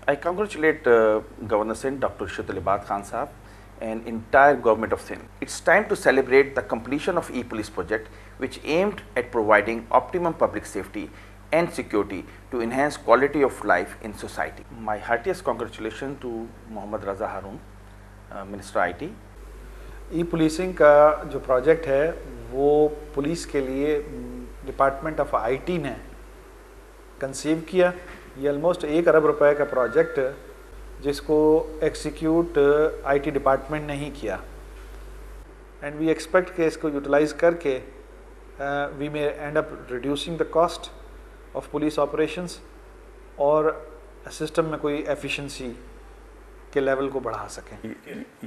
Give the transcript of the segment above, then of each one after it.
I congratulate Governor Sindh, Dr. Shutalibad Khan Saab, and entire government of Sindh. It's time to celebrate the completion of e-police project, which aimed at providing optimum public safety and security to enhance quality of life in society. My heartiest congratulations to Mohammad Raza Haroon, Minister IT. ई-पुलिसिंग का जो project है वो police के लिए department of IT ने conceive किया। ये almost 1 अरब रुपए का प्रोजेक्ट जिसको एग्जीक्यूट आईटी डिपार्टमेंट ने ही किया, एंड वी एक्सपेक्ट कि इसको यूटिलाइज करके we may end up reducing the cost of police operations और सिस्टम में कोई एफिशिएंसी के लेवल को बढ़ा सकें।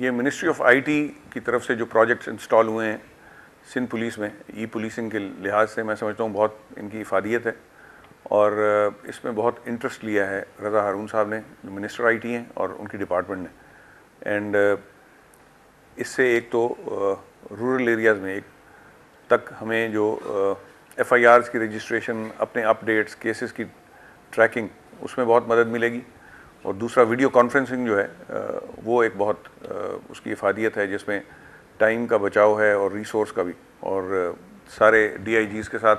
ये मिनिस्ट्री ऑफ आईटी की तरफ से जो प्रोजेक्ट्स इंस्टॉल हुए हैं सिंध पुलिस में ई पुलिसिंग के लिहाज से मैं समझता हूँ बहुत इनकी इफादियत है और इसमें बहुत इंटरेस्ट लिया है रज़ा हारून साहब ने, जो मिनिस्टर आईटी हैं, और उनकी डिपार्टमेंट ने। एंड इससे एक तो रूरल एरियाज़ में एक तक हमें जो एफआईआर्स की रजिस्ट्रेशन, अपने अपडेट्स, केसेस की ट्रैकिंग, उसमें बहुत मदद मिलेगी। और दूसरा वीडियो कॉन्फ्रेंसिंग जो है वो एक बहुत उसकी इफादियत है, जिसमें टाइम का बचाव है और रिसोर्स का भी, और सारे डीआईजीज़ के साथ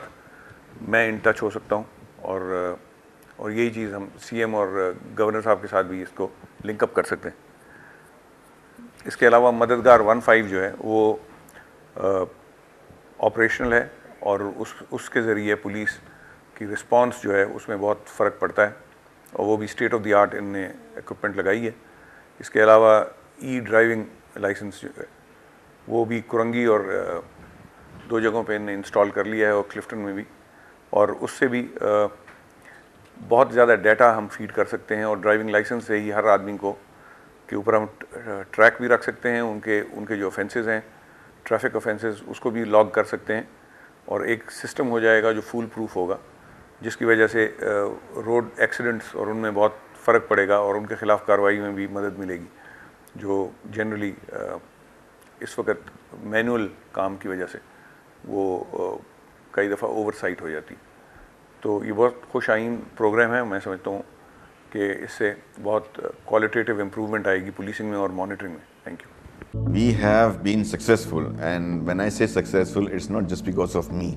मैं इन टच हो सकता हूँ और यही चीज़ हम सीएम और गवर्नर साहब के साथ भी इसको लिंकअप कर सकते हैं। इसके अलावा मददगार 15 जो है वो ऑपरेशनल है और उसके ज़रिए पुलिस की रिस्पांस जो है उसमें बहुत फ़र्क पड़ता है और वो भी स्टेट ऑफ द आर्ट इनने इक्विपमेंट लगाई है। इसके अलावा ई ड्राइविंग लाइसेंस जो है वो भी कुरंगी और 2 जगहों पे इनने इंस्टॉल कर लिया है और क्लिफ्टन में भी, और उससे भी बहुत ज़्यादा डाटा हम फीड कर सकते हैं और ड्राइविंग लाइसेंस से ही हर आदमी को के ऊपर हम ट्रैक भी रख सकते हैं, उनके जो ऑफेंसेस हैं, ट्रैफिक ऑफेंसेस, उसको भी लॉग कर सकते हैं और एक सिस्टम हो जाएगा जो फूल प्रूफ होगा, जिसकी वजह से रोड एक्सीडेंट्स और उनमें बहुत फ़र्क पड़ेगा और उनके ख़िलाफ़ कार्रवाई में भी मदद मिलेगी, जो जनरली इस वक्त मैनुअल काम की वजह से वो कई दफ़ा ओवरसाइट हो जाती। तो ये बहुत खुशाइन प्रोग्राम है। मैं समझता हूँ कि इससे बहुत क्वालिटेटिव इम्प्रूवमेंट आएगी पुलिसिंग में और मॉनिटरिंग में। Thank you. We have been successful, and when I say successful, it's not just because of me.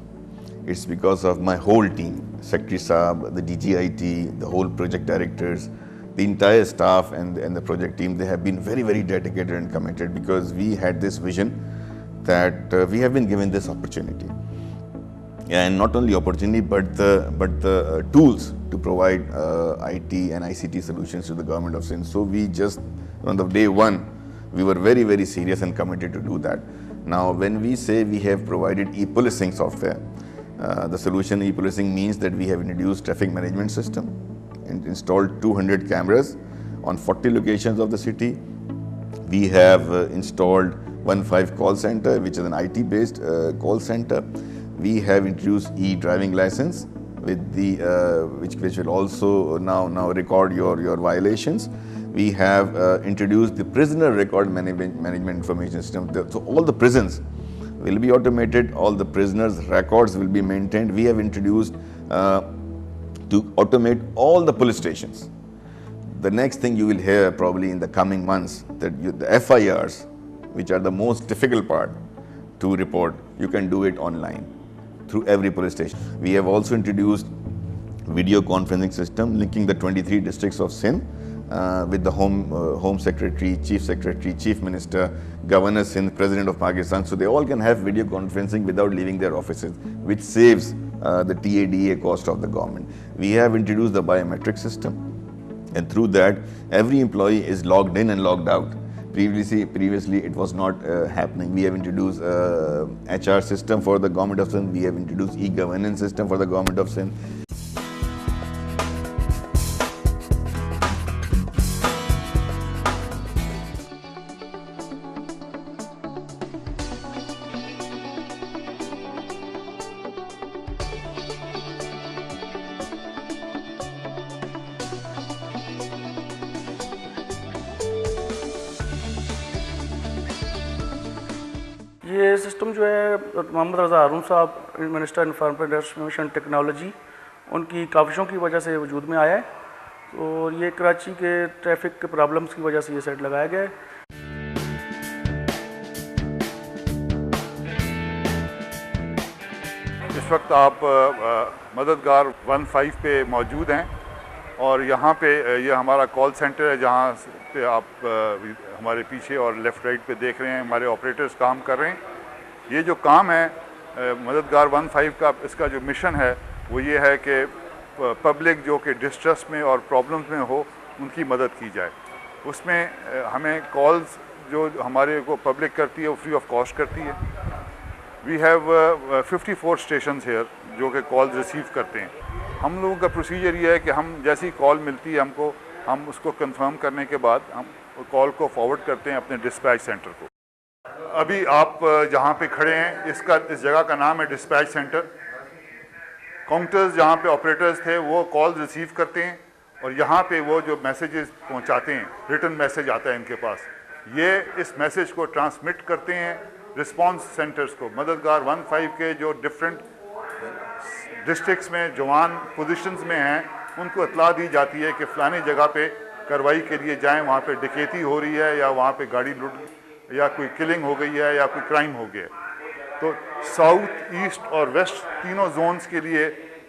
It's because of my whole team, Secretary Saab, the DGIT, the whole project directors, the entire staff and the project team. They have been very, very dedicated and committed because we had this vision that we have been given this opportunity. And not only opportunity, but the tools to provide IT and ICT solutions to the government of Sindh. So we just, on the day one, we were very, very serious and committed to do that. Now, when we say we have provided e-policing software, the solution e-policing means that we have introduced traffic management system, installed 200 cameras on 40 locations of the city. We have installed 15 call center, which is an IT-based call center. We have introduced e-driving license with the which will also now record your violations. We have introduced the prisoner record management information system. So all the prisons will be automated, all the prisoners' records will be maintained. We have introduced to automate all the police stations. The next thing you will hear probably in the coming months, that the FIRs, which are the most difficult part to report, you can do it online through every police station. We have also introduced video conferencing system linking the 23 districts of Sindh with the Home Secretary, Chief Secretary, Chief Minister, Governor Sindh, President of Pakistan. So they all can have video conferencing without leaving their offices, which saves the TADA cost of the government. We have introduced the biometric system, and through that, every employee is logged in and logged out. Previously it was not happening. We have introduced HR system for the government of Sindh. We have introduced e-governance system for the government of Sindh. ये system जो है मोहम्मद रज़ा हारून साहब, minister information technology, उनकी काविशों की वजह से वजूद में आया है। और ये कराची के ट्रैफिक के प्रॉब्लम्स की वजह से ये सेट लगाया गया है। इस वक्त आप मददगार 15 पे मौजूद हैं और यहाँ पे ये हमारा कॉल सेंटर है, जहाँ पे आप हमारे पीछे और लेफ़्ट राइट पे देख रहे हैं हमारे ऑपरेटर्स काम कर रहे हैं। ये जो काम है मददगार 15 का, इसका जो मिशन है वो ये है कि पब्लिक जो कि डिस्ट्रेस में और प्रॉब्लम्स में हो उनकी मदद की जाए। उसमें हमें कॉल्स जो हमारे को पब्लिक करती है वो फ्री ऑफ कॉस्ट करती है। वी हैव 54 स्टेशंस हेयर जो कि कॉल रिसीव करते हैं। हम लोगों का प्रोसीजर ये है कि हम जैसी कॉल मिलती है हमको, हम उसको कंफर्म करने के बाद हम कॉल को फॉरवर्ड करते हैं अपने डिस्पैच सेंटर को। अभी आप जहाँ पे खड़े हैं इस जगह का नाम है डिस्पैच सेंटर। काउंटर्स जहाँ पे ऑपरेटर्स थे वो कॉल रिसीव करते हैं और यहाँ पे वो जो मैसेजेस पहुँचाते हैं, रिटन मैसेज आता है इनके पास, ये इस मैसेज को ट्रांसमिट करते हैं रिस्पांस सेंटर्स को। मददगार 15 के जो डिफरेंट डिस्ट्रिक्ट्स में जवान पोजीशंस में हैं उनको इत्तला दी जाती है कि फ़लानी जगह पे कार्रवाई के लिए जाएं, वहाँ पे डकैती हो रही है या वहाँ पे गाड़ी लूट या कोई किलिंग हो गई है या कोई क्राइम हो गया। तो साउथ, ईस्ट और वेस्ट तीनों जोन्स के लिए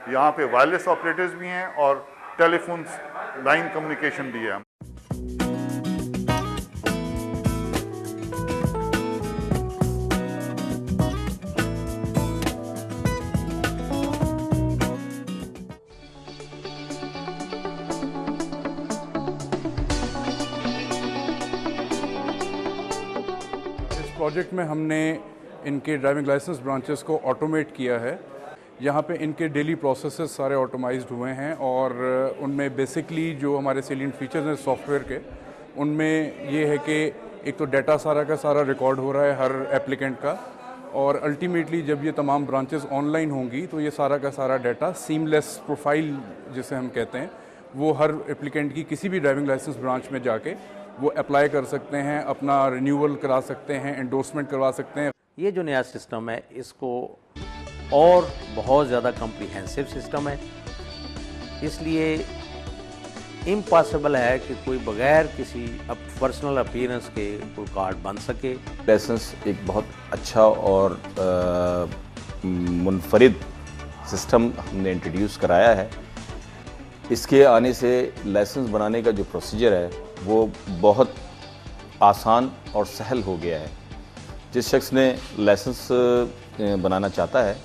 यहाँ पे वायरलेस ऑपरेटर्स भी हैं और टेलीफोन लाइन कम्युनिकेशन भी है। प्रोजेक्ट में हमने इनके ड्राइविंग लाइसेंस ब्रांचेस को ऑटोमेट किया है। यहाँ पे इनके डेली प्रोसेसेस सारे ऑटोमाइज्ड हुए हैं और उनमें बेसिकली जो हमारे सेलिएंट फीचर्स हैं सॉफ्टवेयर के, उनमें ये है कि एक तो डाटा सारा का सारा रिकॉर्ड हो रहा है हर एप्लीकेंट का, और अल्टीमेटली जब ये तमाम ब्रांचेस ऑनलाइन होंगी तो ये सारा का सारा डाटा सीमलेस प्रोफाइल जिसे हम कहते हैं वो हर एप्लीकेंट की किसी भी ड्राइविंग लाइसेंस ब्रांच में जाके वो अप्लाई कर सकते हैं, अपना रिन्यूअल करा सकते हैं, एंडोर्समेंट करवा सकते हैं। ये जो नया सिस्टम है इसको और बहुत ज़्यादा कॉम्प्रिहेंसिव सिस्टम है, इसलिए इम्पॉसिबल है कि कोई बगैर किसी पर्सनल अपीयरेंस के कोई कार्ड बन सके। लाइसेंस एक बहुत अच्छा और मुनफरिद सिस्टम हमने इंट्रोड्यूस कराया है। इसके आने से लाइसेंस बनाने का जो प्रोसीजर है वो बहुत आसान और सहल हो गया है। जिस शख्स ने लाइसेंस बनाना चाहता है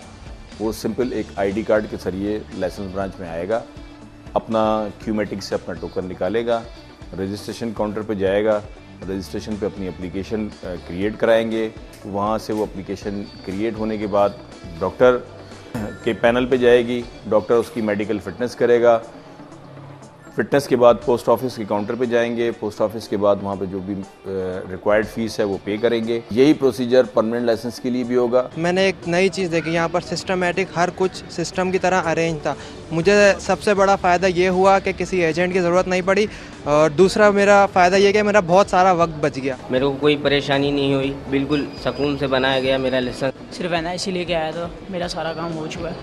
वो सिंपल एक आईडी कार्ड के ज़रिए लाइसेंस ब्रांच में आएगा, अपना क्यूमेटिक से अपना टोकन निकालेगा, रजिस्ट्रेशन काउंटर पे जाएगा, रजिस्ट्रेशन पे अपनी एप्लीकेशन क्रिएट कराएंगे। वहाँ से वो एप्लीकेशन क्रिएट होने के बाद डॉक्टर के पैनल पे जाएगी, डॉक्टर उसकी मेडिकल फिटनेस करेगा। फिटनेस के बाद पोस्ट ऑफिस के काउंटर पे जाएंगे, पोस्ट ऑफिस के बाद वहाँ पे जो भी रिक्वायर्ड फ़ीस है वो पे करेंगे। यही प्रोसीजर परमानेंट लाइसेंस के लिए भी होगा। मैंने एक नई चीज़ देखी, यहाँ पर सिस्टमेटिक हर कुछ सिस्टम की तरह अरेंज था। मुझे सबसे बड़ा फ़ायदा ये हुआ कि किसी एजेंट की ज़रूरत नहीं पड़ी, और दूसरा मेरा फ़ायदा ये कि मेरा बहुत सारा वक्त बच गया। मेरे को कोई परेशानी नहीं हुई, बिल्कुल सुकून से बनाया गया मेरा लाइसेंस। सिर्फ NIC लेके आया था, मेरा सारा काम हो चुका है।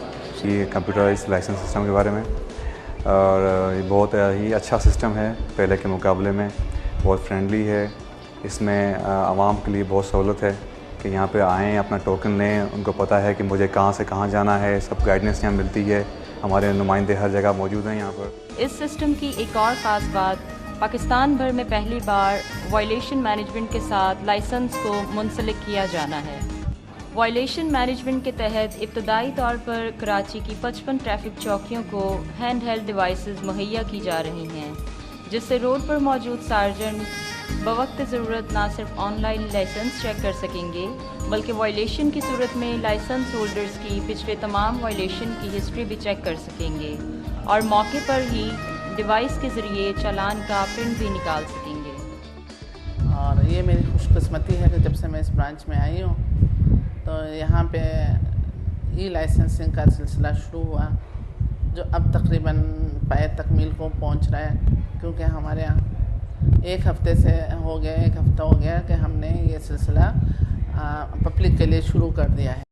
ये कंप्यूटराइज्ड लाइसेंस सिस्टम के बारे में, और ये बहुत ही अच्छा सिस्टम है पहले के मुकाबले में, बहुत फ्रेंडली है। इसमें आवाम के लिए बहुत सहूलत है कि यहाँ पे आएँ, अपना टोकन लें, उनको पता है कि मुझे कहाँ से कहाँ जाना है, सब गाइडेंस यहाँ मिलती है। हमारे नुमाइंदे हर जगह मौजूद हैं यहाँ पर। इस सिस्टम की एक और ख़ास बात, पाकिस्तान भर में पहली बार वायलेशन मैनेजमेंट के साथ लाइसेंस को मुंसलिक किया जाना है। वायलेशन मैनेजमेंट के तहत इब्तदाई तौर पर कराची की 55 ट्रैफिक चौकियों को हैंड हेल्ड डिवाइसेस मुहैया की जा रही हैं, जिससे रोड पर मौजूद सार्जेंट बवक्त ज़रूरत न सिर्फ ऑनलाइन लाइसेंस चेक कर सकेंगे, बल्कि वायलेशन की सूरत में लाइसेंस होल्डर्स की पिछले तमाम वायलेशन की हिस्ट्री भी चेक कर सकेंगे और मौके पर ही डिवाइस के ज़रिए चालान का प्रिंट भी निकाल सकेंगे। और ये मेरी खुशकिस्मती है कि जब से मैं इस ब्रांच में आई हूँ तो यहाँ पे ई लाइसेंसिंग का सिलसिला शुरू हुआ, जो अब तकरीबन पाए तकमील को पहुँच रहा है, क्योंकि हमारे यहाँ एक हफ़्ता हो गया कि हमने ये सिलसिला पब्लिक के लिए शुरू कर दिया है।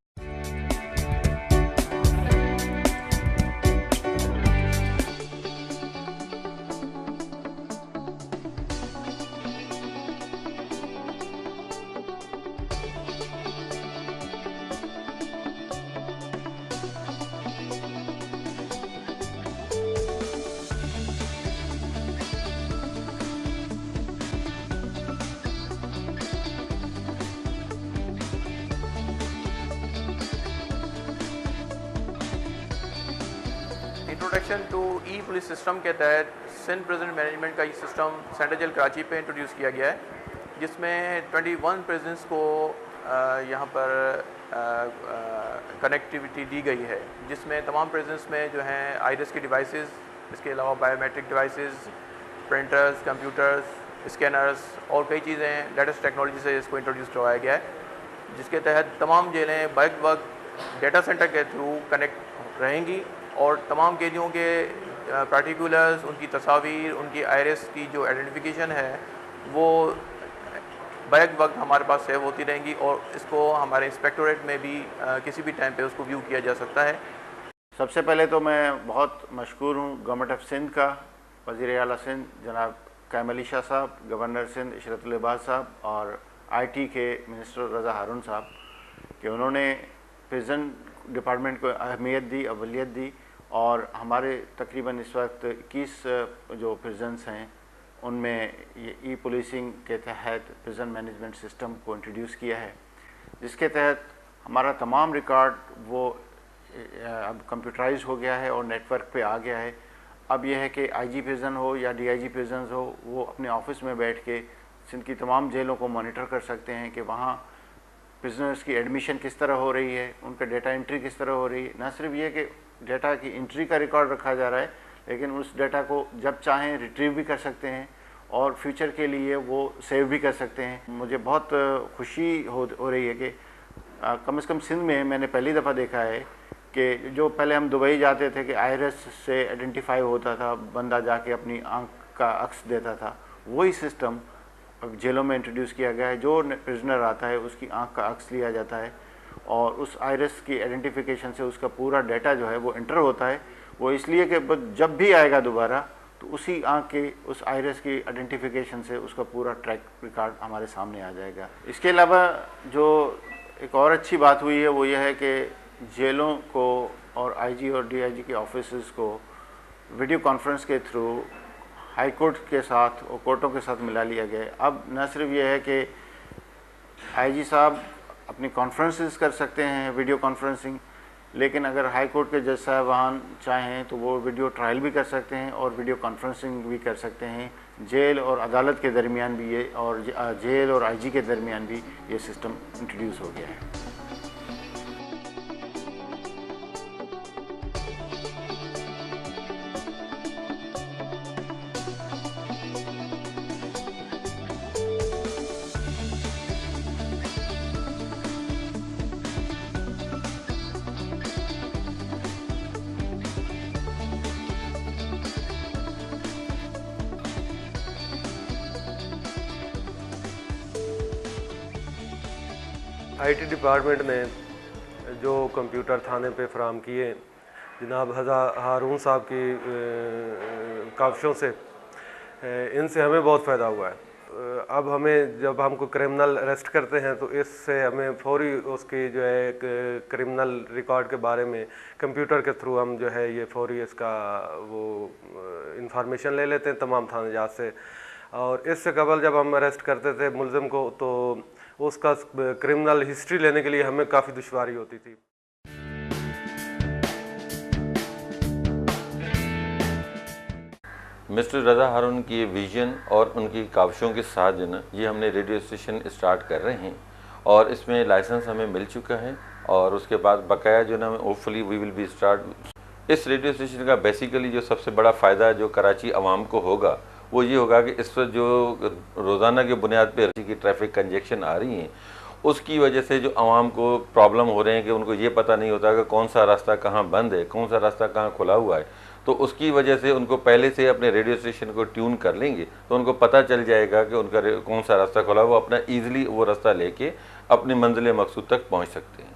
Introduction to e police system के तहत सिंध प्रिजन मैनेजमेंट का ये सिस्टम सेंट्रल जेल कराची पे इंट्रोड्यूस किया गया है, जिसमें 21 प्रिजन्स को यहाँ पर कनेक्टिविटी दी गई है, जिसमें तमाम प्रिजन्स में जो हैं आइरिस की डिवाइसेस, इसके अलावा biometric devices, printers, computers, scanners और कई चीज़ें लेटेस्ट टेक्नोलॉजी से इसको इंट्रोड्यूस करवाया गया है, जिसके तहत तमाम जेलें बैक वक्त डेटा सेंटर के थ्रू कनेक्ट रहेंगी और तमाम कैदियों के पार्टिकुलर्स, उनकी तस्वीर, उनकी आइरिस की जो आइडेंटिफिकेशन है वो बैक वक्त हमारे पास सेव होती रहेंगी और इसको हमारे इंस्पेक्टोरेट में भी किसी भी टाइम पे उसको व्यू किया जा सकता है। सबसे पहले तो मैं बहुत मशकूर हूँ गवर्नमेंट ऑफ सिंध का, वज़ीर आला सिंध जनाब कायम अली शाह साहब, गवर्नर सिंध इशरतुल इबाद साहब और IT के मिनिस्टर रज़ा हारून साहब कि उन्होंने प्रिजन डिपार्टमेंट को अहमियत दी, अवलियत दी और हमारे तकरीबन इस वक्त 21 जो प्रिजन्स हैं उनमें ये ई पुलिसिंग के तहत प्रिजन मैनेजमेंट सिस्टम को इंट्रोड्यूस किया है, जिसके तहत हमारा तमाम रिकॉर्ड वो अब कंप्यूटराइज हो गया है और नेटवर्क पे आ गया है। अब यह है कि IG प्रिजन हो या DIG प्रिजन हो, वो अपने ऑफिस में बैठ के सिंध की तमाम जेलों को मॉनिटर कर सकते हैं कि वहाँ प्रिजनर्स की एडमिशन किस तरह हो रही है, उनका डेटा एंट्री किस तरह हो रही है। न सिर्फ ये कि डेटा की एंट्री का रिकॉर्ड रखा जा रहा है, लेकिन उस डेटा को जब चाहें रिट्रीव भी कर सकते हैं और फ्यूचर के लिए वो सेव भी कर सकते हैं। मुझे बहुत खुशी हो रही है कि कम से कम सिंध में मैंने पहली दफ़ा देखा है कि जो पहले हम दुबई जाते थे कि आइरिस से आइडेंटिफाई होता था, बंदा जाके अपनी आंख का अक्स देता था, वही सिस्टम अब जेलों में इंट्रोड्यूस किया गया है। जो प्रिजनर आता है उसकी आंख का अक्स लिया जाता है और उस आइरिस की आइडेंटिफिकेशन से उसका पूरा डाटा जो है वो एंटर होता है। वो इसलिए कि जब भी आएगा दोबारा तो उसी आंख के उस आइरिस की आइडेंटिफिकेशन से उसका पूरा ट्रैक रिकॉर्ड हमारे सामने आ जाएगा। इसके अलावा जो एक और अच्छी बात हुई है वो यह है कि जेलों को और IG और DIG के ऑफिसेस को वीडियो कॉन्फ्रेंस के थ्रू हाई कोर्ट के साथ और कोर्टों के साथ मिला लिया गया है। अब न सिर्फ ये है कि IG साहब अपनी कॉन्फ्रेंसेस कर सकते हैं वीडियो कॉन्फ्रेंसिंग, लेकिन अगर हाई कोर्ट के जज साहबान चाहें तो वो वीडियो ट्रायल भी कर सकते हैं और वीडियो कॉन्फ्रेंसिंग भी कर सकते हैं। जेल और अदालत के दरमियान भी ये और जेल और IG के दरमियान भी ये सिस्टम इंट्रोड्यूस हो गया है। IT डिपार्टमेंट ने जो कंप्यूटर थाने पे फराम किए जनाब हारून साहब की काविशों से, इनसे हमें बहुत फ़ायदा हुआ है। अब हमें जब हमको क्रिमिनल अरेस्ट करते हैं तो इससे हमें फौरी उसकी जो है क्रिमिनल रिकॉर्ड के बारे में कंप्यूटर के थ्रू हम जो है ये फौरी इसका वो इंफॉर्मेशन ले लेते हैं तमाम थाने जात से। और इससे कबल जब हम अरेस्ट करते थे मुलजिम को तो उसका क्रिमिनल हिस्ट्री लेने के लिए हमें काफ़ी दुश्वारी होती थी। मिस्टर रज़ा हारून की विजन और उनकी काविशों के साथ जो ना ये हमने रेडियो स्टेशन स्टार्ट कर रहे हैं और इसमें लाइसेंस हमें मिल चुका है और उसके बाद बकाया जो ना hopefully we will be start. इस रेडियो स्टेशन का बेसिकली जो सबसे बड़ा फ़ायदा जो कराची आवाम को होगा वो ये होगा कि इस पर जो रोज़ाना के बुनियाद पर की ट्रैफिक कंजेक्शन आ रही हैं उसकी वजह से जो आवाम को प्रॉब्लम हो रहे हैं कि उनको ये पता नहीं होता कि कौन सा रास्ता कहाँ बंद है, कौन सा रास्ता कहाँ खुला हुआ है, तो उसकी वजह से उनको पहले से अपने रेडियो स्टेशन को ट्यून कर लेंगे तो उनको पता चल जाएगा कि उनका कौन सा रास्ता खुला हुआ, अपना ईज़िली वो रास्ता लेके अपनी मंजिल मकसूद तक पहुँच सकते हैं।